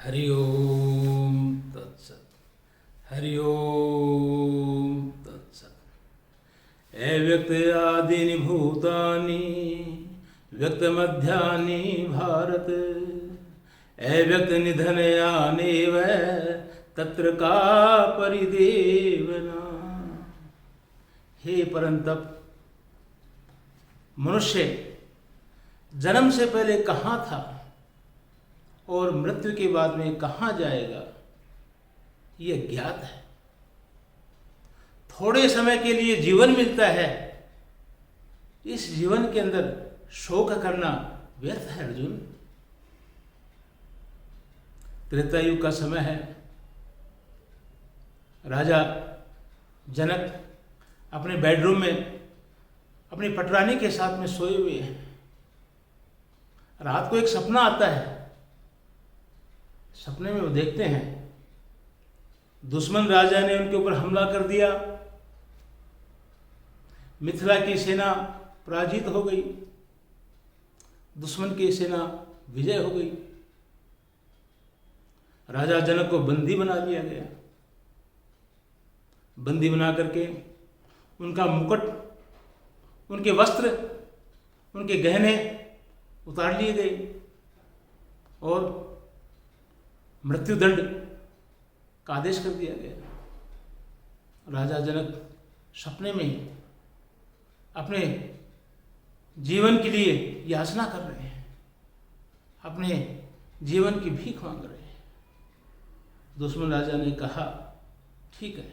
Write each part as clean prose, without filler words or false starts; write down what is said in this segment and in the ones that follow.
हरि ओम तत्सत। हरि ओम तत्सत। अव्यक्त आदीनि भूतानि व्यक्त मध्यानि भारत अव्यक्त निधनयानेव तत्र का परिदेवना। हे परंतप, मनुष्य जन्म से पहले कहाँ था और मृत्यु के बाद में कहाँ जाएगा, यह ज्ञात है। थोड़े समय के लिए जीवन मिलता है, इस जीवन के अंदर शोक करना व्यर्थ है अर्जुन। त्रेता युग का समय है। राजा जनक अपने बेडरूम में अपनी पटरानी के साथ में सोए हुए हैं। रात को एक सपना आता है। सपने में वो देखते हैं दुश्मन राजा ने उनके ऊपर हमला कर दिया, मिथिला की सेना पराजित हो गई, दुश्मन की सेना विजय हो गई। राजा जनक को बंदी बना लिया गया। बंदी बना करके उनका मुकुट, उनके वस्त्र, उनके गहने उतार लिए गए और मृत्युदंड का आदेश कर दिया गया। राजा जनक सपने में अपने जीवन के लिए याचना कर रहे हैं, अपने जीवन की भीख मांग रहे हैं। दुश्मन राजा ने कहा, ठीक है,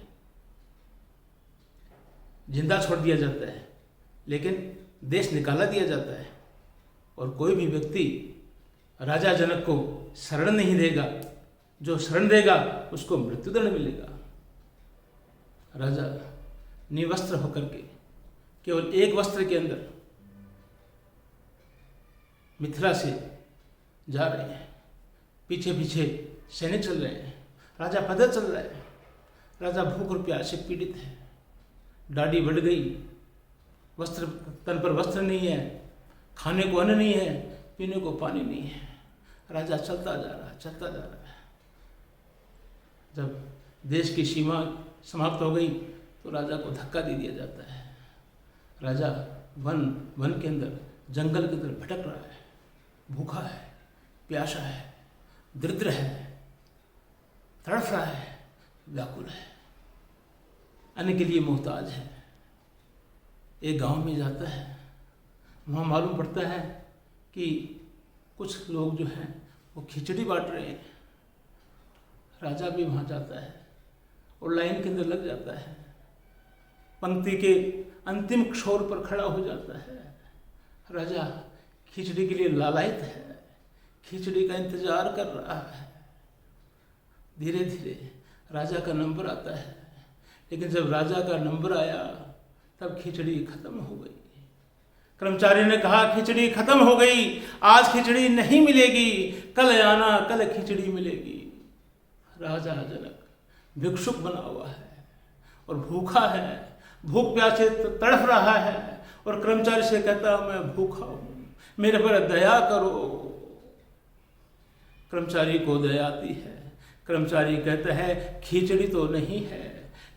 जिंदा छोड़ दिया जाता है, लेकिन देश निकाला दिया जाता है और कोई भी व्यक्ति राजा जनक को शरण नहीं देगा। जो शरण देगा उसको मृत्युदंड मिलेगा। राजा निवस्त्र होकर के केवल एक वस्त्र के अंदर मिथिला से जा रहे हैं। पीछे पीछे सैनिक चल रहे हैं। राजा पैदल चल रहा है। राजा भूख और प्यास से पीड़ित है। दाढ़ी बढ़ गई, वस्त्र, तन पर वस्त्र नहीं है, खाने को अन्न नहीं है, पीने को पानी नहीं है। राजा चलता जा रहा है, चलता जा रहा है। जब देश की सीमा समाप्त हो गई तो राजा को धक्का दे दिया जाता है। राजा वन के अंदर, जंगल के अंदर भटक रहा है। भूखा है, प्यासा है, दरिद्र है, तड़फ रहा है, व्याकुल है, अन्न के लिए मोहताज है। एक गांव में जाता है। वहाँ मालूम पड़ता है कि कुछ लोग जो हैं वो खिचड़ी बांट रहे हैं। राजा भी वहाँ जाता है और लाइन के अंदर लग जाता है। पंक्ति के अंतिम छोर पर खड़ा हो जाता है। राजा खिचड़ी के लिए लालायित है, खिचड़ी का इंतजार कर रहा है। धीरे धीरे राजा का नंबर आता है, लेकिन जब राजा का नंबर आया तब खिचड़ी खत्म हो गई। कर्मचारी ने कहा, खिचड़ी खत्म हो गई, आज खिचड़ी नहीं मिलेगी, कल आना, कल खिचड़ी मिलेगी। राजा जनक भिक्षुक बना हुआ है और भूखा है, भूख प्यासे तड़फ रहा है और कर्मचारी से कहता, मैं भूखा हूं, मेरे पर दया करो। कर्मचारी को दया आती है। कर्मचारी कहता है, खिचड़ी तो नहीं है,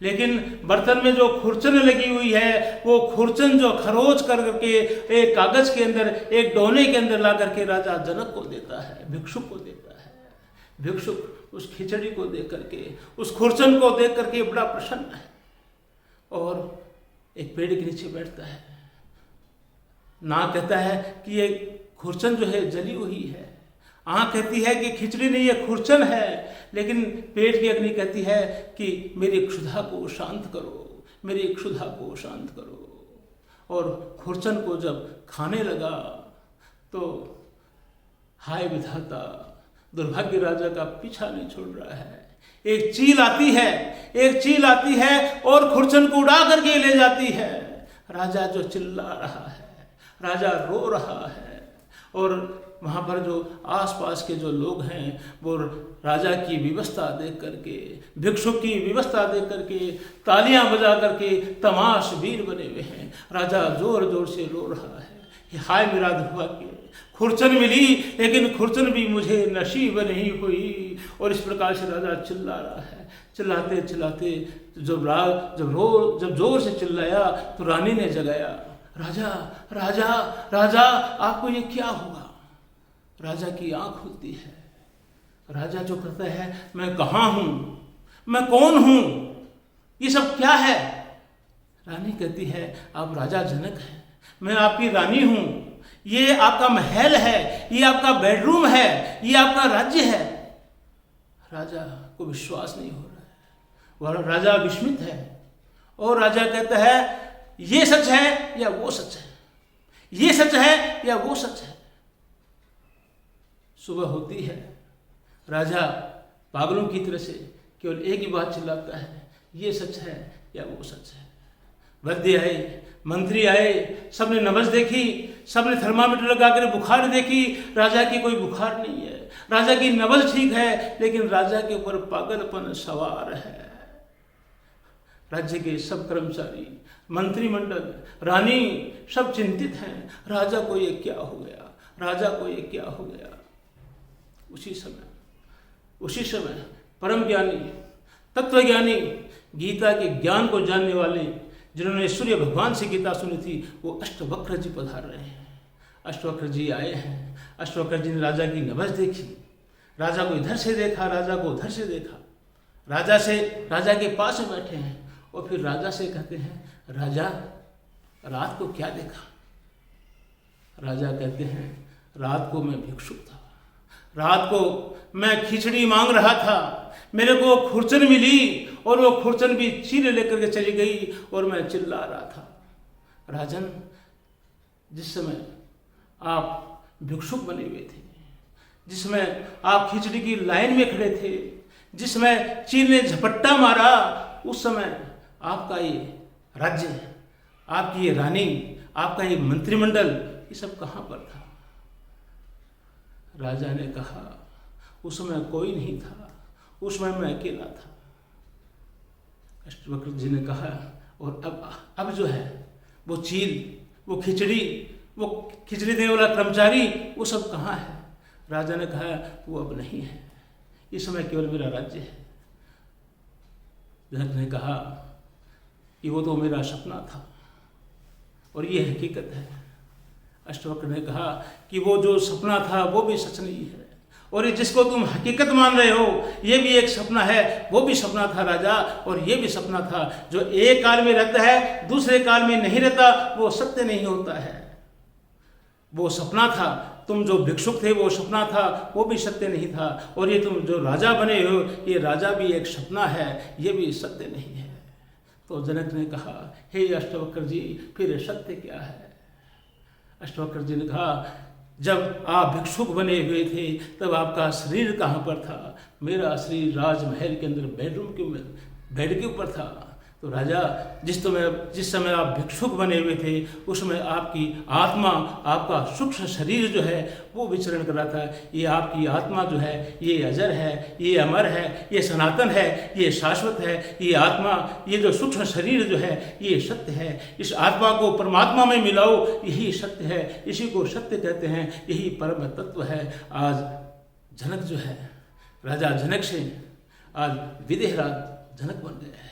लेकिन बर्तन में जो खुरचन लगी हुई है, वो खुरचन जो खरोच करके एक कागज के अंदर, एक डोने के अंदर ला करके राजा जनक को देता है, भिक्षुक को देता है। भिक्षुक उस खिचड़ी को देख करके, उस खुरचन को देख करके बड़ा प्रसन्न है और एक पेड़ के नीचे बैठता है। ना कहता है कि ये खुरचन जो है जली हुई है, आँख कहती है कि खिचड़ी नहीं, ये खुरचन है, लेकिन पेट की अग्नि कहती है कि मेरी क्षुधा को शांत करो, मेरी क्षुधा को शांत करो। और खुरचन को जब खाने लगा तो हाय विधाता, दुर्भाग्य राजा का पीछा नहीं छोड़ रहा है। एक चील आती है, एक चील आती है और खुरचन को उड़ा करके ले जाती है। राजा जो चिल्ला रहा है, राजा रो रहा है और वहाँ पर जो आसपास के जो लोग हैं वो राजा की व्यवस्था देख करके, भिक्षुक की व्यवस्था देख करके तालियां बजा करके तमाशबीन बने हुए हैं। राजा जोर जोर से रो रहा है, हाय मेरा दुर्भाग्य, खुरचन मिली लेकिन खुरचन भी मुझे नसीब नहीं हुई। और इस प्रकार से राजा चिल्ला रहा है। चिल्लाते चिल्लाते जब जोर से चिल्लाया तो रानी ने जगाया, राजा राजा राजा आपको ये क्या हुआ? राजा की आंख खुलती है। राजा जो कहता है मैं कहाँ हूँ, मैं कौन हूँ, ये सब क्या है? रानी कहती है आप राजा जनक हैं, मैं आपकी रानी हूँ, ये आपका महल है, ये आपका बेडरूम है, ये आपका राज्य है। राजा को विश्वास नहीं हो रहा है, वह राजा विस्मित है। और राजा कहता है ये सच है या वो सच है, ये सच है या वो सच है। सुबह होती है, राजा पागलों की तरह से केवल एक ही बात चिल्लाता है, ये सच है या वो सच है। वैद्य आए, मंत्री आए, सबने नब्ज देखी, सबने थर्मामीटर लगाकर बुखार देखी, राजा की कोई बुखार नहीं है, राजा की नब्ज ठीक है, लेकिन राजा के ऊपर पागलपन सवार है। राज्य के सब कर्मचारी, मंत्रिमंडल, रानी सब चिंतित हैं, राजा को ये क्या हो गया, राजा को ये क्या हो गया। उसी समय परम ज्ञानी, तत्वज्ञानी, गीता के ज्ञान को जानने वाले, जिन्होंने सूर्य भगवान से गीता सुनी थी, वो अष्टवक्र जी पधार रहे हैं। अष्टवक्र जी आए हैं। अष्टवक्र जी ने राजा की नब्ज देखी, राजा को इधर से देखा, राजा को उधर से देखा, राजा के पास में बैठे हैं और फिर राजा से कहते हैं राजा रात को क्या देखा? राजा कहते हैं रात को मैं भिक्षुक था, रात को मैं खिचड़ी मांग रहा था, मेरे को खुरचन मिली और वो खुरचन भी चीरे लेकर के चली गई और मैं चिल्ला रहा था। राजन, जिस समय आप भिक्षुक बने हुए थे, जिसमें आप खिचड़ी की लाइन में खड़े थे, जिसमें चील ने झपट्टा मारा, उस समय आपका ये राज्य, आपकी ये रानी, आपका ये मंत्रिमंडल, ये सब कहाँ पर था? राजा ने कहा उस समय कोई नहीं था, उस समय मैं अकेला था। अष्टवक्र जी ने कहा और अब जो है वो चील, वो खिचड़ी देने वाला कर्मचारी, वो सब कहाँ है? राजा ने कहा वो अब नहीं है, इस समय केवल मेरा राज्य है। जनक ने कहा कि वो तो मेरा सपना था और ये हकीकत है। अष्टवक्र ने कहा कि वो जो सपना था वो भी सच नहीं है, और ये जिसको तुम हकीकत मान रहे हो ये भी एक सपना है, वो भी सपना था राजा, और ये भी सपना था। जो एक काल में रहता है दूसरे काल में नहीं रहता, वो सत्य नहीं होता है। वो सपना था, तुम जो भिक्षुक थे वो सपना था, वो भी सत्य नहीं था, और ये तुम जो राजा बने हो ये राजा भी एक सपना है, ये भी सत्य नहीं है। तो जनक ने कहा हे अष्टवक्र जी, फिर सत्य क्या है? अष्टवक्र जी ने कहा जब आप भिक्षुक बने हुए थे तब आपका शरीर कहाँ पर था? मेरा शरीर राजमहल के अंदर बेड के ऊपर था। तो राजा, जिस समय आप भिक्षुक बने हुए थे उस समय आपकी आत्मा, आपका सूक्ष्म शरीर जो है वो विचरण कर रहा था। ये आपकी आत्मा जो है ये अजर है, ये अमर है, ये सनातन है, ये शाश्वत है। ये आत्मा, ये जो सूक्ष्म शरीर जो है ये सत्य है। इस आत्मा को परमात्मा में मिलाओ, यही सत्य है, इसी को सत्य कहते हैं, यही परम तत्व है। आज जनक जो है, राजा जनक से आज विदेहराज जनक बन गए हैं।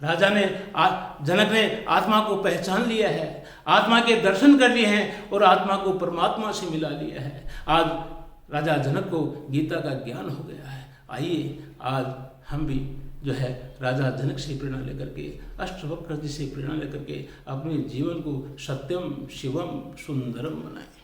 जनक ने आत्मा को पहचान लिया है, आत्मा के दर्शन कर लिए हैं और आत्मा को परमात्मा से मिला लिया है। आज राजा जनक को गीता का ज्ञान हो गया है। आइए आज हम भी जो है राजा जनक से प्रेरणा लेकर के, अष्टवक्र जी से प्रेरणा लेकर के अपने जीवन को सत्यम शिवम सुंदरम बनाएं।